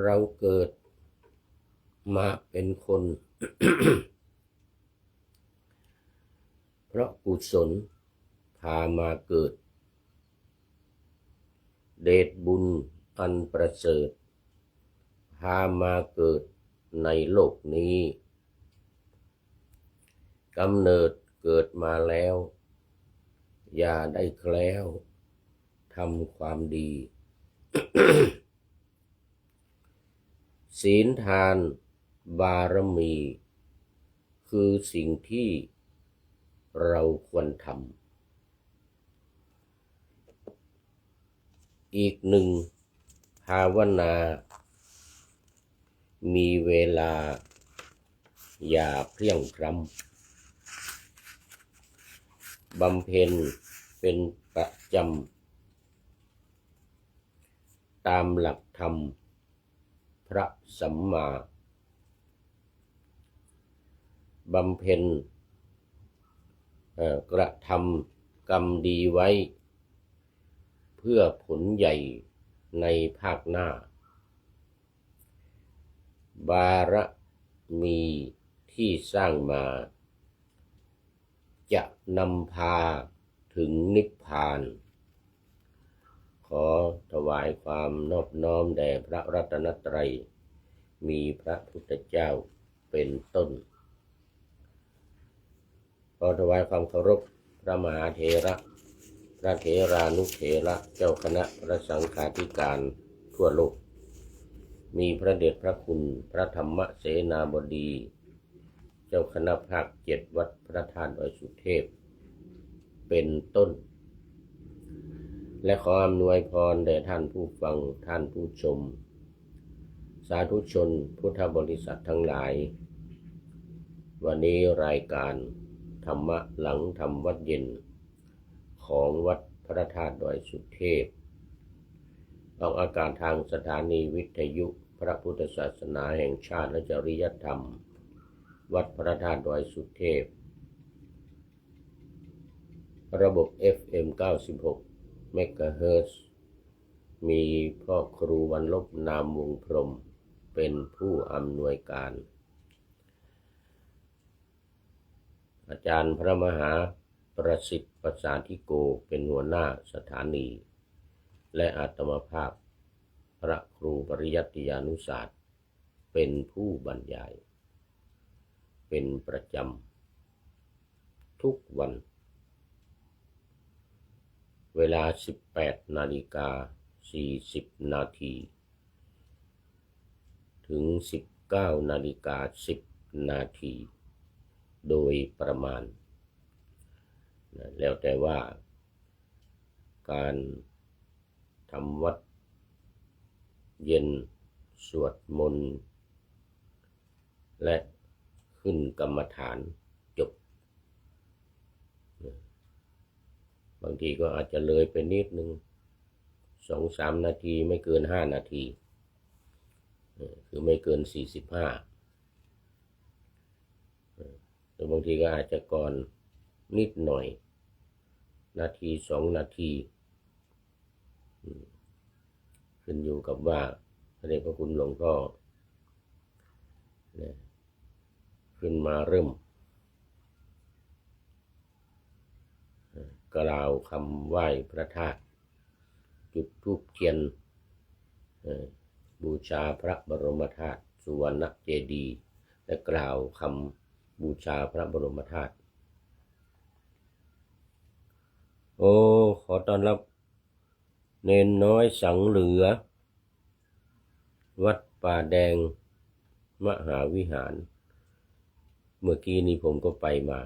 เราเกิดมาเป็นคน เพราะกุศลพามาเกิดเดชบุญอันประเสริฐพามาเกิดในโลกนี้กำเนิดเกิดมาแล้วอย่าได้แคล้วทำความดี ศีลทานบารมีคือสิ่งที่เราควรทำอีกหนึ่งภาวนามีเวลาอย่าเพลียงพล้ำบำเพ็ญเป็นประจำตามหลักธรรมพระสัมมาบำเพ็ญกระทำกรรมดีไว้เพื่อผลใหญ่ในภาคหน้าบารมีที่สร้างมาจะนำพาถึงนิพพานขอถวายความนอบน้อมแด่พระรัตนตรัยมีพระพุทธเจ้าเป็นต้นขอถวายความเคารพพระมหาเถระพระเถรานุเถระเจ้าคณะพระสังฆาธิการทั่วโลกมีพระเดชพระคุณพระธรรมเสนาบดีเจ้าคณะภาค7วัดพระธาตุดอยสุเทพเป็นต้นและขออำนวยพรแด่ท่านผู้ฟังท่านผู้ชมสาธุชนพุทธบริษัททั้งหลายวันนี้รายการธรรมะหลังธรรมวัดเย็นของวัดพระธาตุดอยสุเทพออกอากาศทางสถานีวิทยุพระพุทธศาสนาแห่งชาติและจริยธรรมวัดพระธาตุดอยสุเทพระบบ FM 96 เมกะเฮิรตซ์มีพ่อครูวันลบนามวงพรหมเป็นผู้อำนวยการอาจารย์พระมหาประสิทธิ์ประสาธิโกเป็นหัวหน้าสถานีและอาตมาภาพพระครูปริยัติยานุศาสตร์เป็นผู้บรรยายเป็นประจำทุกวันเวลา 18:40 นาทีถึง 19:10 นาทีโดยประมาณแล้วแต่ว่าการทำวัดเย็นสวดมนต์และขึ้นกรรมฐานจบบางทีก็อาจจะเลยไปนิดนึง 2-3 นาทีไม่เกิน5 นาทีคือไม่เกิน45แต่บางทีก็อาจจะก่อนนิดหน่อยนาที2 นาทีขึ้นอยู่กับว่าพระเดชพระคุณหลวงพ่อขึ้นมาเริ่มกล่าวคำไหว้พระธาตุจุดธูปเทียนบูชาพระบรมธาตุสุวรรณเจดีย์และกล่าวคำบูชาพระบรมธาตุขอต้อนรับเนนน้อยสังเหลือวัดป่าแดงมหาวิหารเมื่อกี้นี้ผมก็ไปมา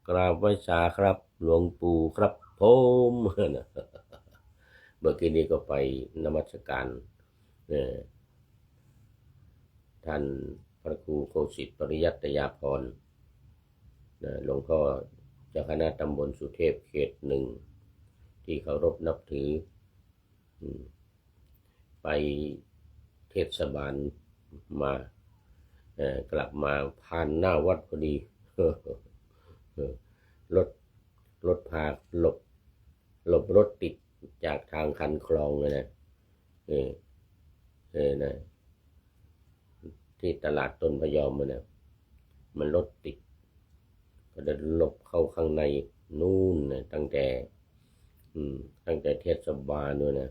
กราบไหว้สาครับหลวงปู่ครับผมเมื่อกี้นี้ก็ไปนมัสการท่านพระครูโคสิทธิ์ปริยัตยาภรณ์หลวงพ่อเจ้าคณะตำบลสุเทพเขต 1ที่เคารพนับถือไปเทศบาลมากลับมาผ่านหน้าวัดพอดีรถพาหลบรถติดจากทางคันคลองเลยนะ นะที่ตลาดต้นพยอมมันรถติดก็เดินหลบเข้าข้างในนู่นนะตั้งแต่เทศบาลด้วยนะ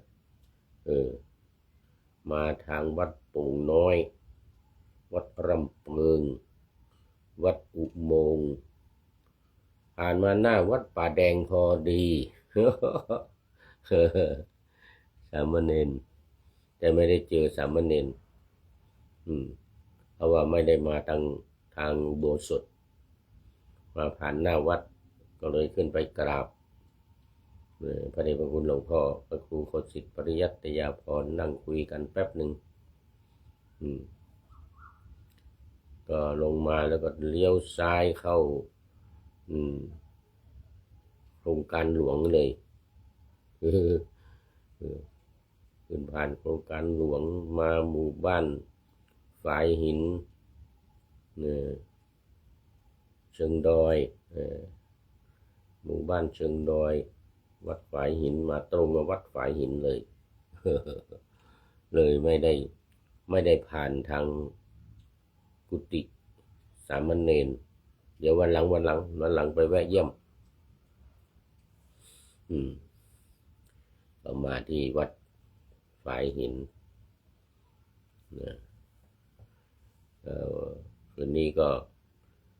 มาทางวัดโป่งน้อยวัดรำเพิงวัดอุโมงค์ผ่านมาหน้าวัดป่าแดงพอดี สามเณรแต่ไม่ได้เจอสามเณรเพราะว่าไม่ได้มาทางอุโบสถมาผ่านหน้าวัดก็เลยขึ้นไปกราบพระเดชพระคุณหลวงพ่อพระครูโคสิทธิ์ปริยัตยาภรณ์นั่งคุยกันแป๊บหนึ่งก็ลงมาแล้วก็เลี้ยวซ้ายเข้าโครงการหลวงเลยขึ้นผ่านโครงการหลวงมาหมู่บ้านฝายหินเชิงดอยหมู่บ้านเชิงดอยวัดฝายหินมาตรงกับวัดฝายหินเลย เลยไม่ได้ผ่านทางกุฏิสามเณรเดี๋ยววันหลังไปแวะเยี่ยมก็มาที่วัดฝายหินคืนนี้ก็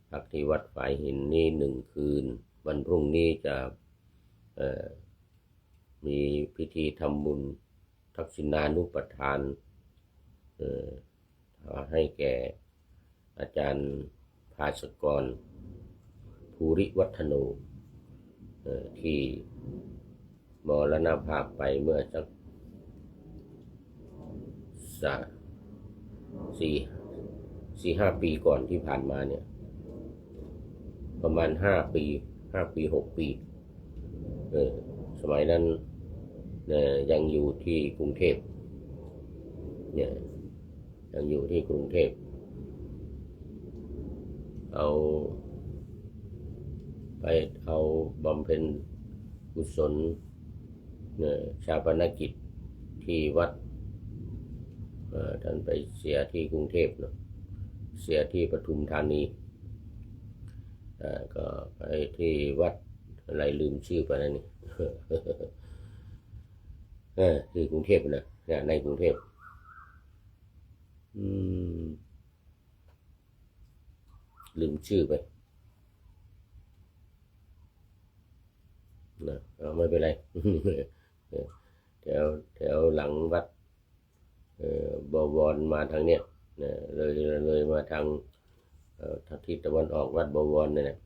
พักที่วัดฝายหินนี่1 คืนวันพรุ่งนี้จะมีพิธีทำบุญทักษิณานุปทานให้แก่อาจารย์ภาสกรภูริวัฒโนที่มรณภาพไปเมื่อสัก4-5 ปีก่อนที่ผ่านมาเนี่ยประมาณ5 ปี 6 ปีสมัยนั้นยังอยู่ที่กรุงเทพยังอยู่ที่กรุงเทพเอาบำเพ็ญกุศลชาปนกิจที่วัดท่านไปเสียที่กรุงเทพเนาะเสียที่ปทุมธานีก็ไปที่วัดอะไรลืมชื่อไปแล้วนี่ ที่กรุงเทพนะในกรุงเทพลืมชื่อไปนะไม่เป็นไร แถวหลังวัดบวรมาทางเนี้ยเลยมาทางทิศตะวันออกวัดบวรเนี่ยนะ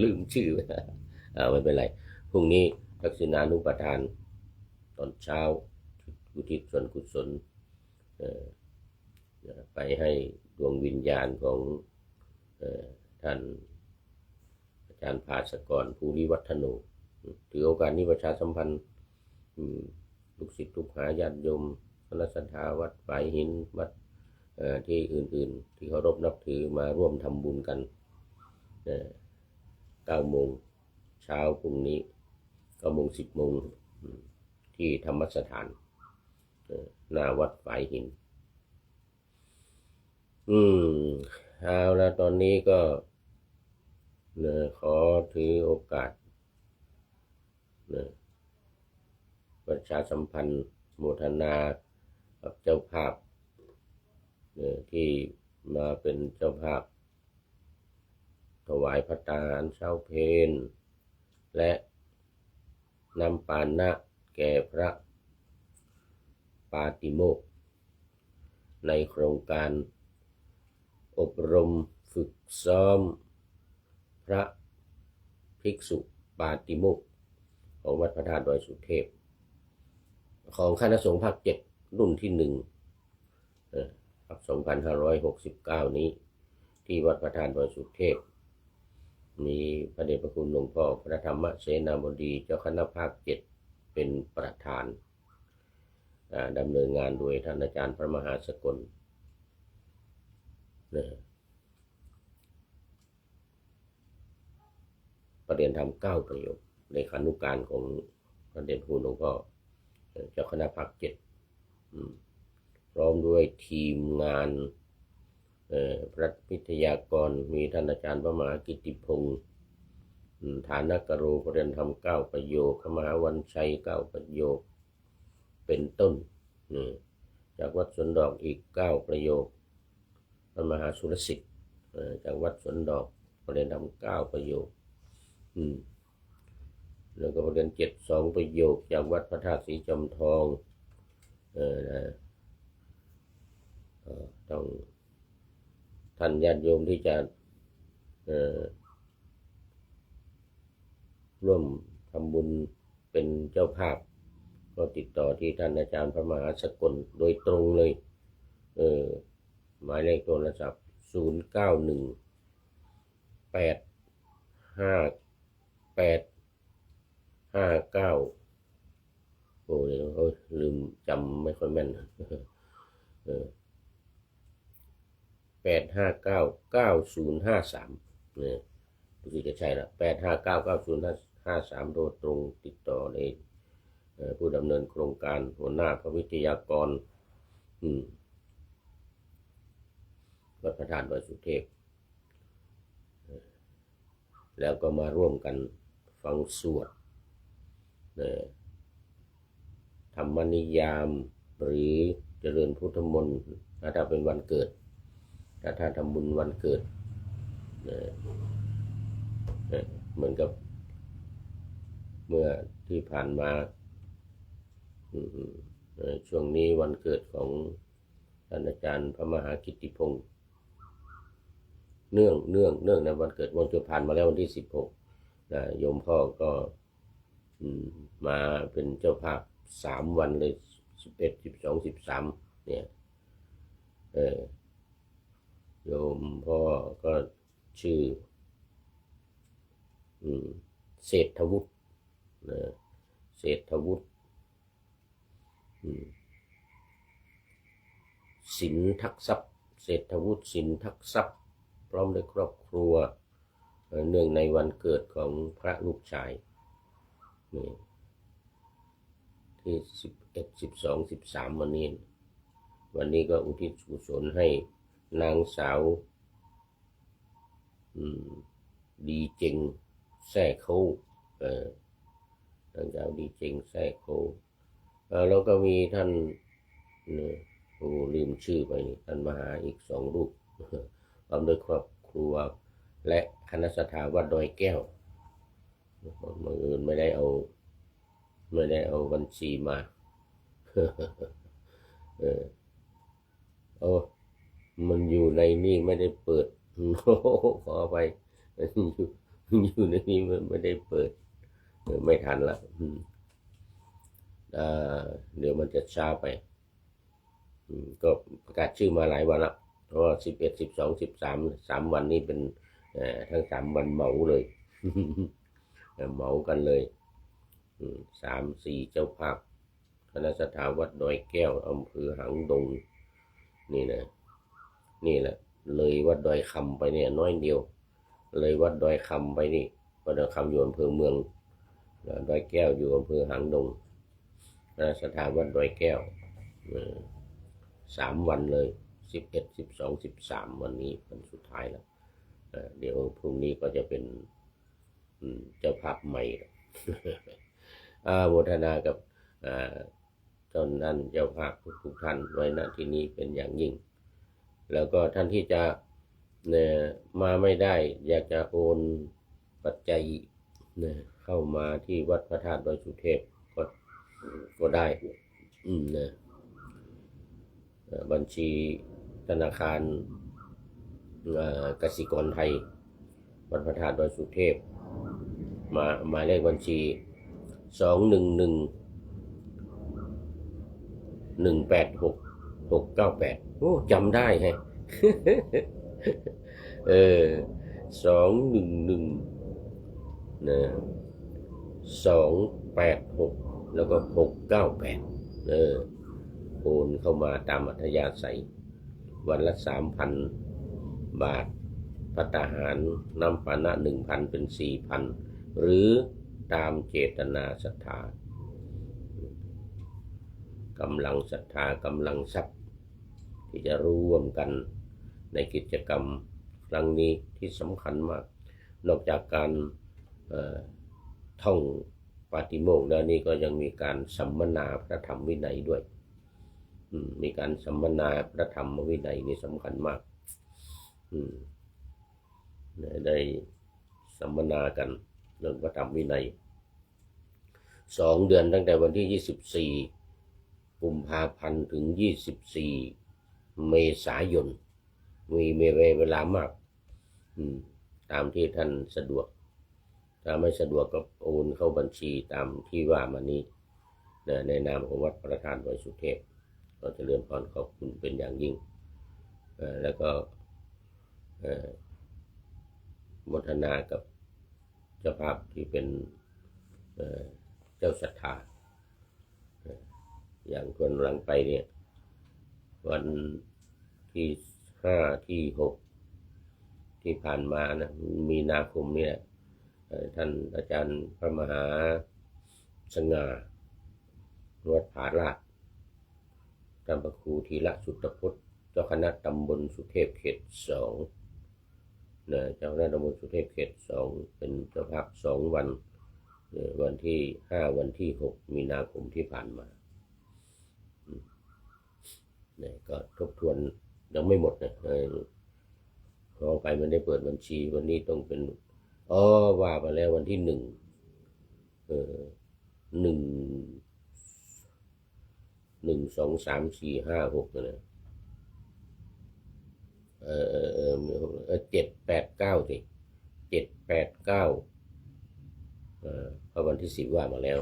ลืมชื่อไปไม่เป็นไรพรุ่งนี้ทักษิณานุปทานตอนเช้าอุทิศส่วนกุศลไปให้ดวงวิญญาณของท่านอาจารย์ภาสกรภูริวัฒโนถือโอกาสนี้ประชาสัมพันธ์ลูกศิษย์ลูกหาญาติโยมคณะศรัทธาวัดฝายหินวัดที่อื่นๆที่เคารพนับถือมาร่วมทำบุญกัน9 โมงเช้าพรุ่งนี้9 โมง 10 โมงที่ธรรมสถานหน้าวัดฝายหินเอาแล้วตอนนี้ก็ขอถือโอกาสประชาสัมพันธ์โมทนากับเจ้าภาพที่มาเป็นเจ้าภาพถวายภัตตาหารเช้าเพลและนำปานะแก่พระปาติโมกข์ในโครงการอบรมฝึกซ้อมพระภิกษุปาติโมกข์ของวัดพระธาตุดอยสุเทพของคณะสงฆ์ภาค 7รุ่นที่1 2569 นี้ที่วัดพระธาตุดอยสุเทพมีพระเดชพระคุณหลวงพ่อพระธรรมเสนาบดีเจ้าคณะภาค 7เป็นประธานดำเนินงานโดยท่านอาจารย์พระมหาสกลประเรียนธรรม9 ประโยค เลขานุการของพระเดชคุณหลวงพ่อเจ้าคณะภาค7พร้อมด้วยทีมงานพระวิทยากรมีท่านอาจารย์พระมหากิตติพงศ์ฐานกโรปริยนธรรม9ประโยคมหาวันชัย9ประโยคเป็นต้นจากวัดสวนดอกอีก9ประโยคพระมหาสุรสิทธิ์จากวัดสวนดอกปริยนธรรม9ประโยคแล้วก็ประเด็น7 2ประโยคจากวัดพระธาตุศรีจอมทองต้องท่านญาติโยมที่จะร่วมทำบุญเป็นเจ้าภาพก็ติดต่อที่ท่านอาจารย์พระมหาสกลโดยตรงเลยหมายเลขโทรศัพท์09185859โอ้ยลืมจำไม่ค่อยแม่น8599053รู้สึกจะใช่ละ8599053โดยตรงติดต่อในผู้ดำเนินโครงการหัวหน้าพระวิทยากรวัดพระธาตุดอยสุเทพแล้วก็มาร่วมกันฟังสวดธรรมนิยามหรือเจริญพุทธมนต์ถ้าเป็นวันเกิดถ้าทำบุญวันเกิดเหมือนกับเมื่อที่ผ่านมาช่วงนี้วันเกิดของท่านอาจารย์พระมหากิตติพงศ์เนื่องในวันเกิดวันที่ผ่านมาแล้ววันที่16โยมพ่อก็มาเป็นเจ้าภาพ3วันเลย11 12 13เนี่ยโยมพ่อก็ชื่อเศรษฐวุฒิเศรษฐวุฒิสินทักทรัพย์เศรษฐวุฒิสินทักทรัพย์พร้อมด้วยครอบครัวเนื่องในวันเกิดของพระลูกชายที่11 12 13วันนี้ก็อุทิศกุศลให้นางสาวดีเจงแซ่เขานางสาวดีเจงแซ่เขาแล้วก็มีท่านลืมชื่อไปนี่ท่านมหาอีก2 รูปพร้อมด้วยครอบครัวและคณะสัตยาวัดดอยแก้วบังเอิญไม่ได้เอาบัญชีมามันอยู่ในนี่ไม่ได้เปิดขอไปอยู่ในนี้ไม่ได้เปิดไม่ทันละเดี๋ยวมันจะช้าไปก็ประกาศชื่อมาหลายวันละเพราะว่า11 12 13 3วันนี้เป็นทั้ง3วันเหมาเลยเหมากันเลย3-4เจ้าภาพคณะสัตยาวัดดอยแก้วอำเภอหางดงนี่แหละเลยวัดดอยคำไปเนี่ยน้อยเดียวเลยวัดดอยคำไปนี่วัดดอยคำอยู่อำเภอเมืองดอยแก้วอยู่อำเภอหางดงคณะสัตยาวัดดอยแก้ว3วันเลย11 12 13วันนี้วันสุดท้ายแล้วเดี๋ยวพรุ่งนี้ก็จะเป็นเจ้าภาพใหม่โมทนากับเจ้านั้นเจ้าภาพทุกท่านไว้ณที่นี้เป็นอย่างยิ่งแล้วก็ท่านที่จะมาไม่ได้อยากจะโอนปัจจัยเข้ามาที่วัดพระธาตุดอยสุเทพก็ได้บัญชีธนาคารกสิกรไทยวัดพระธาตุดอยสุเทพหมายเลขบัญชี211186698โอ้จำได้แฮะ211นะ286แล้วก็698โอนเข้ามาตามอัธยาศัยวันละ 3,000 บาทภัตตาหารน้ำปานะ 1,000 เป็น 4,000 หรือ ตามเจตนาศรัทธา กำลังศรัทธากำลังทรัพย์ที่จะร่วมกันในกิจกรรมครั้งนี้ที่สำคัญมากนอกจากการท่องปาฏิโมกข์แล้วนี่ก็ยังมีการสัมมนาพระธรรมวินัยด้วยมีการสัมมนาพระธรรมวินัยนี่สำคัญมากได้สัมมนากันเรื่องพระธรรมวินัย2 เดือนตั้งแต่วันที่24 กุมภาพันธ์ถึง24 เมษายนมีเวลามากตามที่ท่านสะดวกถ้าไม่สะดวกก็โอนเข้าบัญชีตามที่ว่ามานี้ในนามของวัดพระธาตุดอยสุเทพก็จะเลื่อนพรขอบคุณเป็นอย่างยิ่งแล้วก็โมทนากับเจ้าภาพที่เป็นเจ้าศรัทธาอย่างคนหลังไปเนี่ยวันที่5 ที่ 6ที่ผ่านมานะมีนาคมเนี่ยท่านอาจารย์พระมหาสง่าวัดผาลาดท่านพระครูธีระสุตตพจน์เจ้าคณะตำบลสุเทพเขต 2เจ้าคณะตำบลสุเทพเขต 2เป็นเจ้าภาพ2 วันวันที่5 วันที่ 6 มีนาคมที่ผ่านมาก็ทบทวนยังไม่หมดนะขอไปมันได้เปิดบัญชีวันนี้ต้องเป็นว่ามาแล้ววันที่1 2 3 4 5 6นะ7 8 9สิ7 8 9เพราะวันที่10ว่ามาแล้ว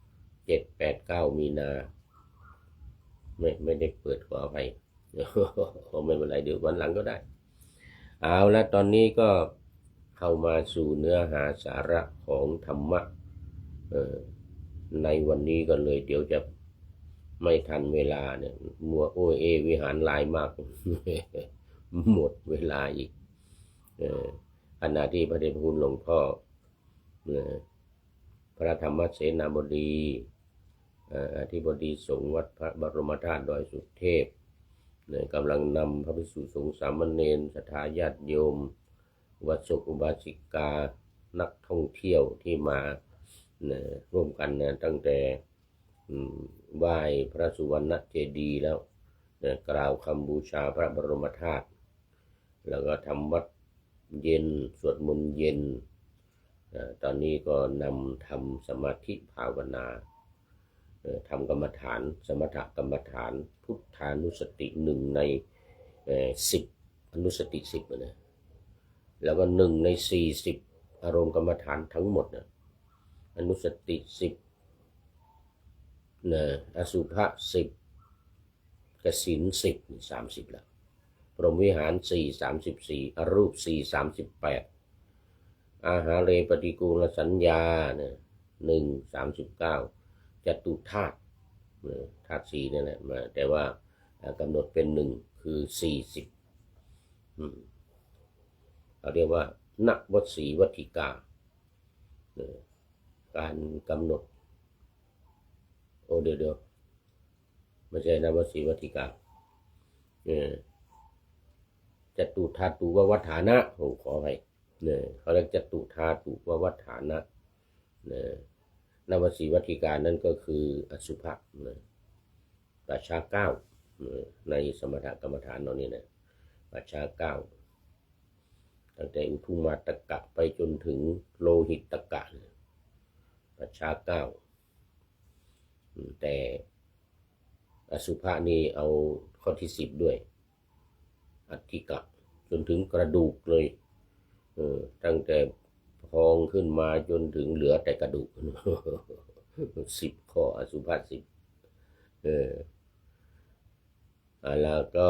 7 8 9 มีนาไม่ได้เปิดขออภัยไม่เป็นไรเดี๋ยววันหลังก็ได้เอาละตอนนี้ก็เข้ามาสู่เนื้อหาสาระของธรรมะในวันนี้ก็เลยเดี๋ยวจะไม่ทันเวลาเนี่ยมัววิหารลายมาก หมดเวลาอีกขณะที่พระเดชพระคุณหลวงพ่อพระธรรมเสนาบดีอธิบดีสงฆ์วัดพระบรมธาตุดอยสุเทพกำลังนำพระภิกษุสงฆ์สามเณรศรัทธาญาติโยมอุบาสกอุบาสิกานักท่องเที่ยวที่มาร่วมกันตั้งแต่ไหว้พระสุวรรณเจดีย์แล้วกล่าวคำบูชาพระบรมธาตุแล้วก็ทำวัดเย็นสวดมนต์เย็นตอนนี้ก็นำทำสมาธิภาวนาทำกรรมฐานสมถกรรมฐานพุทธานุสติ1 ใน 10อนุสติ10นะแล้วก็1 ใน 40อารมณ์กรรมฐานทั้งหมดนะอนุสติ10อสุภะ10กสิณ10 30แล้วพรหมวิหาร4 34อรูป4 38อาหาเรปฏิกูลสัญญา1 39จตุธาตุธาตุ4นั่นแหละมาแต่ว่ากำหนดเป็น1คือ40เขาเรียกว่านวสีวัฏฐิกาการกำหนดเดี๋ยวไม่ใช่นวสีวัฏฐิกาจตุธาตุววัฏฐานะผมขอให้เขาเรียกจตุธาตุววัฏฐานะนวสีวัฏฐิกานั่นก็คืออสุภะปัจฉา9ในสมถกรรมฐานเรานี่นะปัจฉา9ตั้งแต่อุทุมาตกะไปจนถึงโลหิตกะปัจฉา9แต่อสุภะนี่เอาข้อที่10ด้วยอัตถิกะจนถึงกระดูกเลยตั้งแต่พองขึ้นมาจนถึงเหลือแต่กระดูก10 ข้ออสุภะ10แล้วก็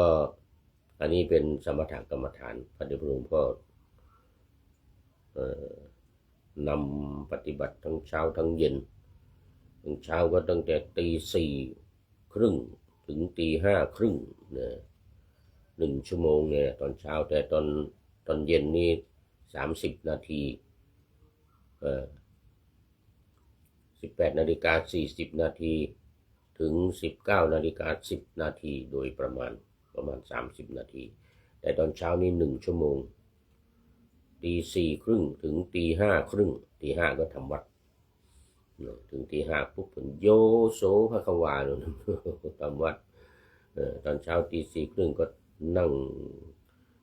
อันนี้เป็นสมถกรรมฐานพระเดชพระคุณหลวงพ่อนำปฏิบัติทั้งเช้าทั้งเย็นทั้งเช้าก็ตั้งแต่ตี 4 ครึ่งถึงตี 5 ครึ่ง1 ชั่วโมงเนี่ยตอนเช้าแต่ตอนเย็นนี่30 นาที 18:40 นาทีถึง 19:10 นาทีโดยประมาณ30 นาทีแต่ตอนเช้านี้1 ชั่วโมงตี 4 ครึ่งถึงตี 5 ครึ่งตี 5ก็ทำวัดถึงตี 5ปุ๊บผมโยโสพระควาเลยทำวัดตอนเช้าตี 4 ครึ่งก็นั่ง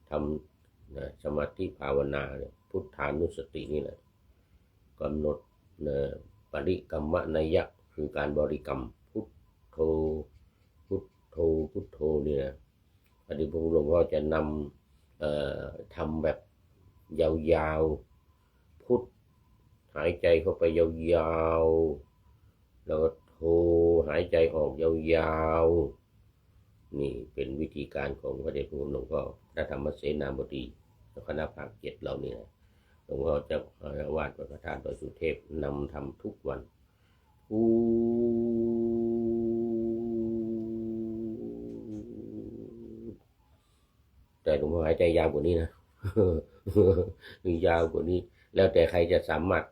ทำสมาธิภาวนาเนี่ยพุทธานุสตินี่แหละกำหนดปริกรรมนัยยะคือการบริกรรมพุทโธพุทโธพุทโธเนี่ยอดีตหลวงพ่อจะนำทำแบบยาวๆพุทหายใจเข้าไปยาวๆแล้วก็โธหายใจออกยาวๆนี่เป็นวิธีการของพระเดชพระคุณหลวงพ่อพระธรรมเสนาบดีคณะภาค 7เราเนี่ยหลวงพ่อเจ้าอาวาสวัดพระธาตุดอยสุเทพนำทำทุกวันแต่หลวงพ่อหายใจยาวกว่านี้นะ ยาวกว่านี้แล้วแต่ใครจะสามารถ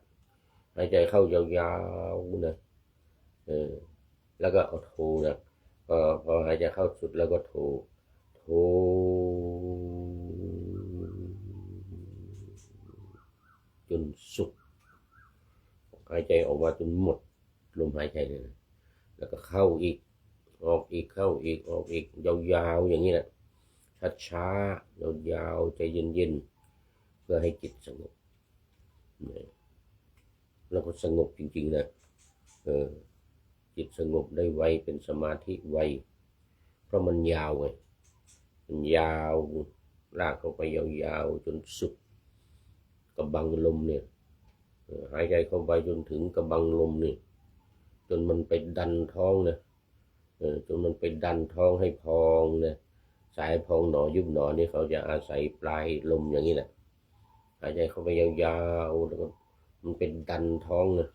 หายใจเข้ายาวๆนะแล้วก็เอาโทนะพอหายใจเข้าสุดแล้วก็โทจนสุดหายใจออกมาจนหมดลมหายใจเลยนะแล้วก็เข้าอีกออกอีกเข้าอีกออกอีกยาวๆอย่างนี้แหละช้าๆยาวๆใจเย็นๆเพื่อให้จิตสงบแล้วก็สงบจริงๆนะจิตสงบได้ไวเป็นสมาธิไวเพราะมันยาวไงมันยาวลากเข้าไปยาวๆจนสุดกระบังลมเนี่ยหายใจเข้าไปจนถึงกระบังลมนี่จนมันไปดันท้องนะจนมันไปดันท้องให้พองนะสายพองหนอยุบหนอนี่เขาจะอาศัยปลายลมอย่างนี้แหละหายใจเข้าไปยาวๆแล้วก็มันเป็นดันท้องนะ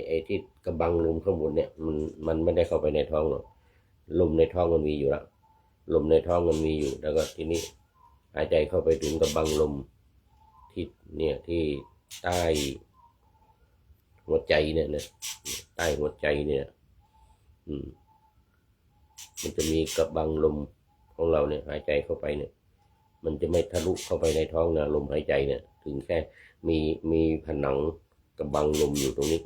ไอ้ที่กระบังลมข้างบนเนี่ยมันไม่ได้เข้าไปในท้องหรอกลมในท้องมันมีอยู่แล้วลมในท้องมันมีอยู่แล้วก็ทีนี้หายใจเข้าไปถึงกระบังลมที่เนี่ยที่ใต้หัวใจเนี่ยนะใต้หัวใจเนี่ยมันจะมีกระบังลมของเราเนี่ยหายใจเข้าไปเนี่ยมันจะไม่ทะลุเข้าไปในท้องนะลมหายใจเนี่ยถึงแค่มีผนังกระบังลมอยู่ตรงนี้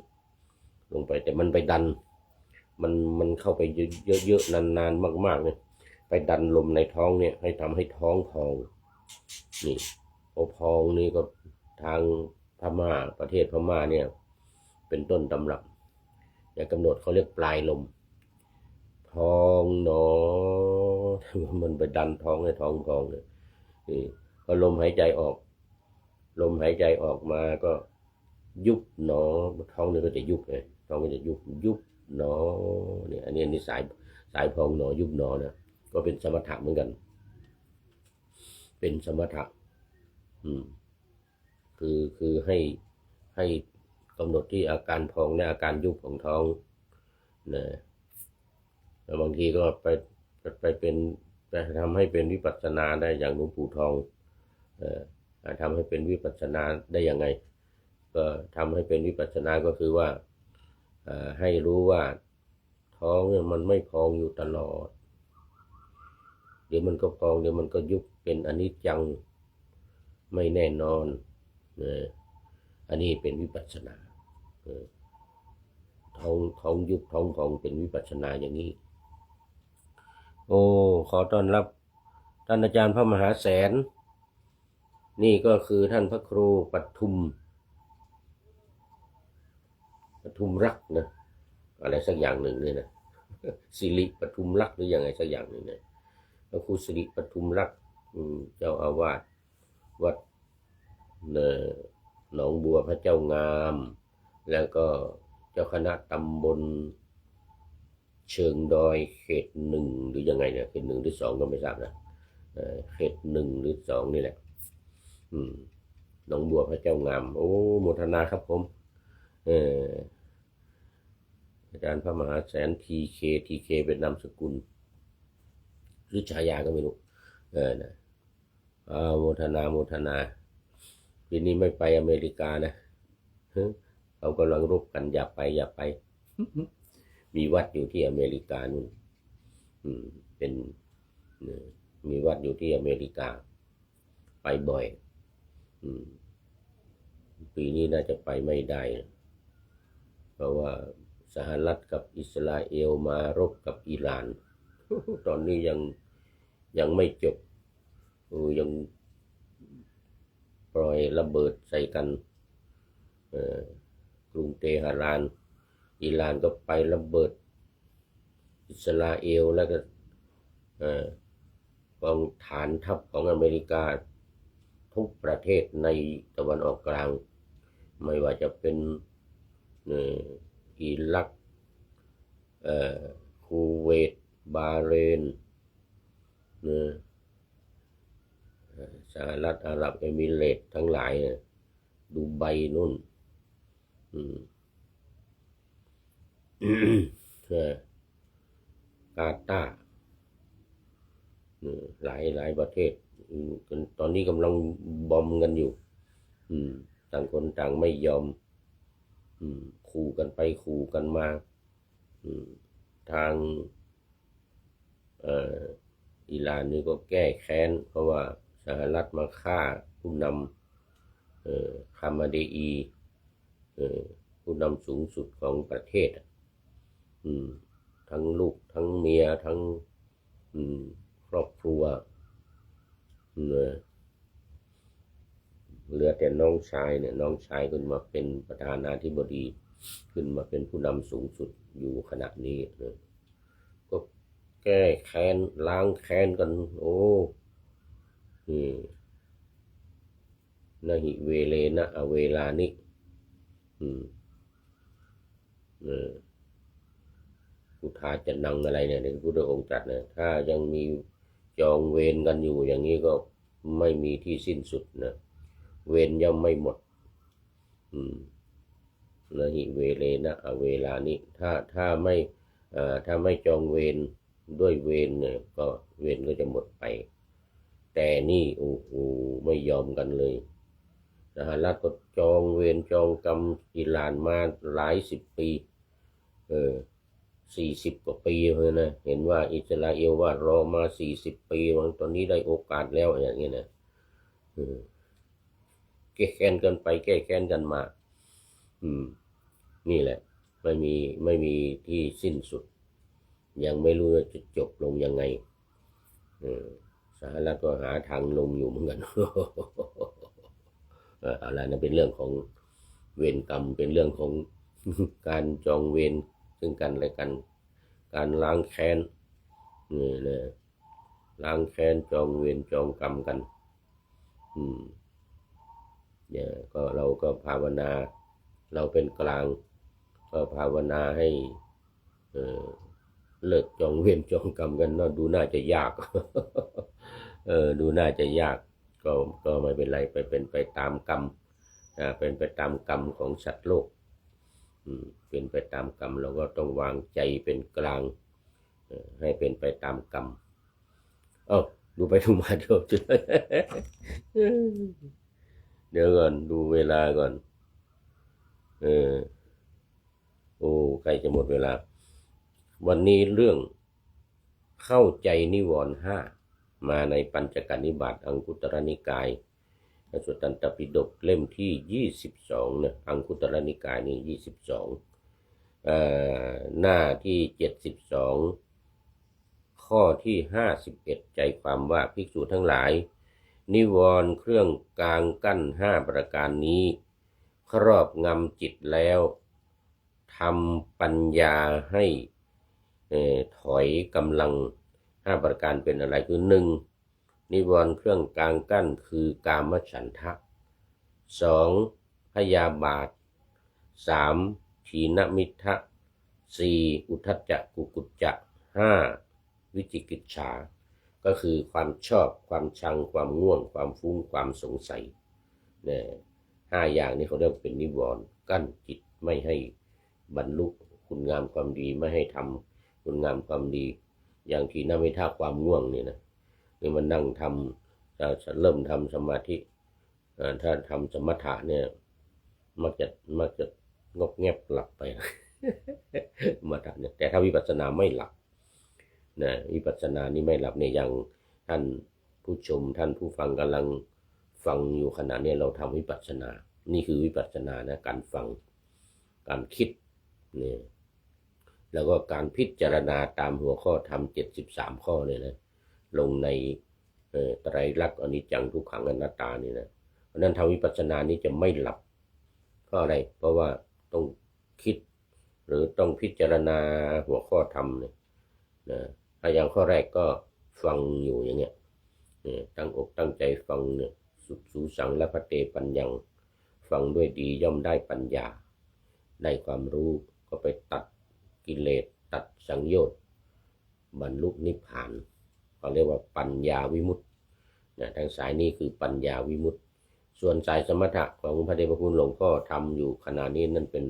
ลงไปแต่มันไปดันมันเข้าไปเยอะๆนานๆมากๆเนี่ยไปดันลมในท้องเนี่ยให้ทำให้ท้องพองนี่พองนี่ก็ทางพม่าประเทศพม่าเนี่ยเป็นต้นตำรับอย่ากำหนดเขาเรียกปลายลมพองหนอมันไปดันท้องให้ท้องพองเลยนี่พอลมหายใจออกมาก็ยุบหนอท้องนี่ก็จะยุบเลยท้องก็จะยุบหนอเนี่ยอันนี้สายพองหนอยุบหนอนะก็เป็นสมถะเหมือนกันเป็นสมถะคือให้กำหนดที่อาการพองและอาการยุบของท้องนะแล้วบางทีก็ไปเป็นทำให้เป็นวิปัสสนาได้อย่างหลวงปู่ทองทำให้เป็นวิปัสสนาได้ยังไงก็ทำให้เป็นวิปัสสนาก็คือว่าให้รู้ว่าท้องเนี่ยมันไม่พองอยู่ตลอดเดี๋ยวมันก็พองเดี๋ยวมันก็ยุบเป็นอนิจจังไม่แน่นอนอันนี้เป็นวิปัสสนาท้องยุบท้องพองเป็นวิปัสสนาอย่างนี้โอ้ขอต้อนรับท่านอาจารย์พระมหาแสนนี่ก็คือท่านพระครูปทุมรักนะอะไรสักอย่างหนึ่งเนี่ยนะสิริปทุมรักหรือยังไงสักอย่างหนึ่งเนี่ยพระครูสิริปทุมรักเจ้าอาวาสวัดหนองบัวพระเจ้างามแล้วก็เจ้าคณะตำบลเชิงดอยเขต 1หรือยังไงเนี่ยเขต 1หรือ 2ก็ไม่ทราบนะเขต 1หรือ 2นี่แหละหนองบัวพระเจ้างามโอ้โมทนาครับผมอาจารย์พระมหาแสนทีเคเป็นนามสกุลหรือฉายาก็ไม่รู้นะโมทนาปีนี้ไม่ไปอเมริกานะ เขากำลังรบกันอย่าไปอย่าไป มีวัดอยู่ที่อเมริกานู่นเป็นมีวัดอยู่ที่อเมริกาไปบ่อยปีนี้น่าจะไปไม่ได้เพราะว่าสหรัฐกับอิสราเอลมารบกับอิหร่าน ตอนนี้ยังไม่จบยังปล่อยระเบิดใส่กันกรุงเตหะรานอิหร่านก็ไประเบิดอิสราเอลแล้วก็กองฐานทัพของอเมริกาทุกประเทศในตะวันออกกลางไม่ว่าจะเป็นอิรักคูเวตบาห์เรนสหรัฐอาหรับเอมิเรตส์ทั้งหลายดูไบนู่นกาตาร์หลายประเทศตอนนี้กำลังบอมกันอยู่ต่างคนต่างไม่ยอมขู่กันไปขู่กันมาทางอิหร่านนี่ก็แก้แค้นเพราะว่าสหรัฐมาฆ่าผู้นำคามาเดอีผู้นำสูงสุดของประเทศทั้งลูกทั้งเมียทั้งครอบครัวเหลือแต่น้องชายเนี่ยน้องชายขึ้นมาเป็นประธานาธิบดีขึ้นมาเป็นผู้นำสูงสุดอยู่ขณะนี้ก็แก้แค้นล้างแค้นกันโอ้นะหิเวเลนะอเวลานิพุทธาจะนังอะไรเนี่ยที่พุทธองค์ตรัสเนี่ยถ้ายังมีจองเวรกันอยู่อย่างนี้ก็ไม่มีที่สิ้นสุดนะเวรย่อมไม่หมดนะหิเวเลนะอเวลานิถ้าไม่จองเวรด้วยเวรเนี่ยก็เวรก็จะหมดไปแต่นี่โอ้โหไม่ยอมกันเลยสหรัฐก็จองเวรจองกรรมอิหร่านมาหลายสิบปี40 กว่าปีเลยนะเห็นว่าอิสราเอลว่ารอมา40 ปีตอนนี้ได้โอกาสแล้วอย่างนี้นะแก้แค้นกันไปแก้แค้นกันมานี่แหละไม่มีที่สิ้นสุดยังไม่รู้จะจบลงยังไงสหรัฐก็หาทางลงอยู่เหมือนกัน อะไรนะเป็นเรื่องของเวรกรรมเป็นเรื่องของ การจองเวรซึ่งกันและกันการล้างแค้นนี่นะล้างแค้นจองเวรจองกรรมกันเนี่ยก็เราก็ภาวนาเราเป็นกลางก็ภาวนาให้เลิกจองเวรจองกรรมกันเนาะดูน่าจะยาก ดูน่าจะยากก็ไม่เป็นไรเป็นไปตามกรรมเป็นไปตามกรรมของสัตว์โลกเป็นไปตามกรรมเราก็ต้องวางใจเป็นกลางให้เป็นไปตามกรรมดูไปดูมาเดี๋ยวเดี๋ยวก่อนดูเวลาก่อนโอ้ใกล้จะหมดเวลาวันนี้เรื่องเข้าใจนิวรณ์5มาในปัญจกนิบาตอังคุตรนิกายสุตตันตปิฎกเล่มที่22นะอังคุตรนิกายนี่22หน้าที่72ข้อที่51ใจความว่าภิกษุทั้งหลายนิวรณ์เครื่องกลางกั้น5ประการนี้ครอบงำจิตแล้วทำปัญญาให้ถอยกำลัง5ประการเป็นอะไรคือ1นิวรณ์เครื่องกลางกั้นคือกามฉันทะ2พยาบาท3ถีนมิทธะ4อุทธัจจะกุกุจจะ5วิจิกิจฉาก็คือความชอบความชังความง่วงความฟุ้งความสงสัยเนี่ย5อย่างนี้เขาเรียกเป็นนิวรณ์กั้นจิตไม่ให้บรรลุคุณงามความดีไม่ให้ทำคุณงามความดีอย่างถีนมิทธะความง่วงนี่นะนี่มันนั่งทำจะเริ่มทำสมาธิถ้าทำสมถะเนี่ยมักจะ งบแงบหลับไป มาทำเนี่ยแต่ถ้าวิปัสสนาไม่หลับนะวิปัสสนานี่ไม่หลับเนี่ยอย่างท่านผู้ชมท่านผู้ฟังกำลังฟังอยู่ขณะนี้เราทำวิปัสสนานี่คือวิปัสสนานะการฟังการคิดเนี่ยแล้วก็การพิจารณาตามหัวข้อธรรม73ข้อเนี่ยนะลงในไตรลักษณ์อนิจจังทุกขังอนัตตานี่นะเพราะนั้นทำวิปัสสนานี้จะไม่หลับเพราะอะไรเพราะว่าต้องคิดหรือต้องพิจารณาหัวข้อธรรมเนี่ยนะอย่างข้อแรกก็ฟังอยู่อย่างเงี้ยตั้งอกตั้งใจฟังเนี่ยสุสูสังและพระเตปัญญังฟังด้วยดีย่อมได้ปัญญาได้ความรู้ก็ไปตัดกิเลสตัดสังโยชน์บรรลุนิพพานเขาเรียกว่าปัญญาวิมุตตินะทางสายนี้คือปัญญาวิมุตติส่วนสายสมถะของพระเดชพระคุณหลวงพ่อทำอยู่ขณะนี้นั่นเป็น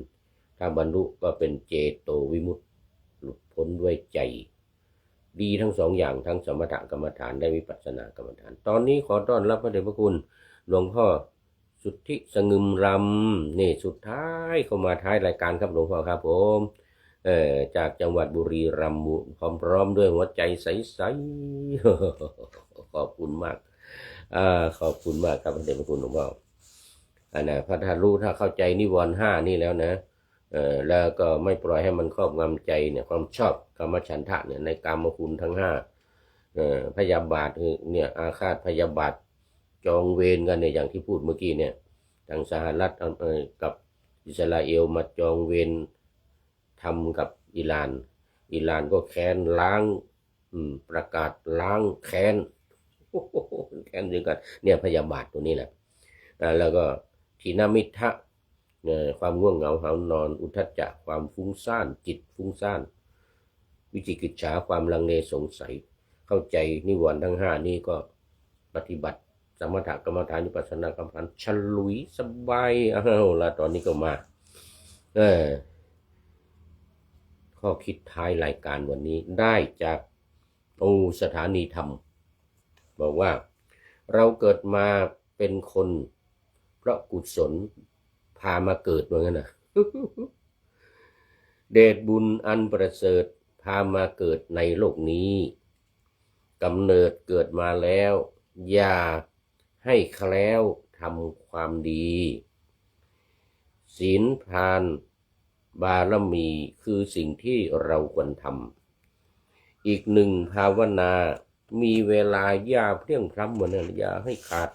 ถ้าบรรลุก็เป็นเจโตวิมุตติหลุดพ้นด้วยใจดีทั้งสองอย่างทั้งสมถกรรมฐานได้วิปัสสนากรรมฐานตอนนี้ขอต้อนรับพระเดชพระคุณหลวงพ่อสุทธิสงึมรำนี่สุดท้ายเข้ามาท้ายรายการครับหลวงพ่อครับผมจากจังหวัดบุรีรัมย์พร้อมด้วยหัวใจใสๆขอบคุณมากขอบคุณมากครับพระเดชพระคุณหลวงพ่อพระถ้ารู้ถ้าเข้าใจนิวรณ์5นี่แล้วนะแล้วก็ไม่ปล่อยให้มันครอบงำใจเนี่ยความชอบกามฉันทะเนี่ยในกามคุณทั้ง5พยาบาทเนี่ยอาฆาตพยาบาทจองเวรกันเนี่ยอย่างที่พูดเมื่อกี้เนี่ยทางสหรัฐกับอิสราเอลมาจองเวรทำกับอิหร่านก็แค้นล้างประกาศล้างแค้นแค้นด้วยกันเนี่ยพยาบาทตัวนี้แหละแล้วก็ทีนามิทะความง่วงเหงาหานอนอุทธัจจะความฟุ้งซ่านจิตฟุ้งซ่านวิจิกิจฉาความลังเลสงสัยเข้าใจนิวรณ์ทั้ง5นี้ก็ปฏิบัติสมถกรรมฐานวิปัสสนากรรมฐานฉลุยสบายแล้วตอนนี้ก็มาข้อคิดท้ายรายการวันนี้ได้จากสถานีธรรมบอกว่าเราเกิดมาเป็นคนเพราะกุศลพามาเกิดเหมือนกันนะ เดชบุญอันประเสริฐพามาเกิดในโลกนี้กำเนิดเกิดมาแล้วอย่าให้แคล้วทำความดีศีลทานบารมีคือสิ่งที่เราควรทำอีกหนึ่งภาวนามีเวลาอย่าเพลี่ยงพล้ำเหมือนกันอย่าให้ขาด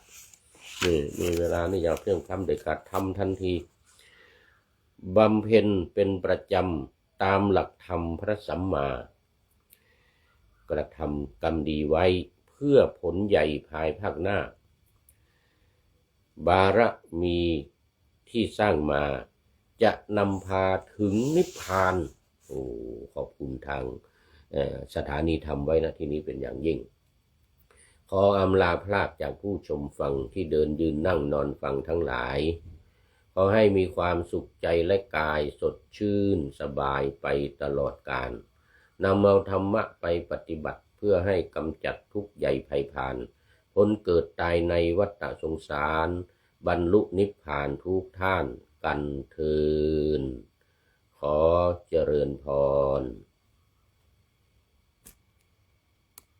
นี่มีเวลานี่อย่าเพลี่ยงพล้ำเด็ดขาดทำทันทีบำเพ็ญเป็นประจำตามหลักธรรมพระสัมมากระทำกรรมดีไว้เพื่อผลใหญ่ภายภาคหน้าบารมีที่สร้างมาจะนำพาถึงนิพพานขอบคุณทางสถานีธรรมไว้นะที่นี้เป็นอย่างยิ่งขออำลาพรากจากผู้ชมฟังที่เดินยืนนั่งนอนฟังทั้งหลายขอให้มีความสุขใจและกายสดชื่นสบายไปตลอดกาลนำเอาธรรมะไปปฏิบัติเพื่อให้กำจัดทุกข์ใหญ่ภัยพานพ้นเกิดตายในวัฏสงสารบรรลุนิพพานทุกท่านกันเทินขอเจริญพร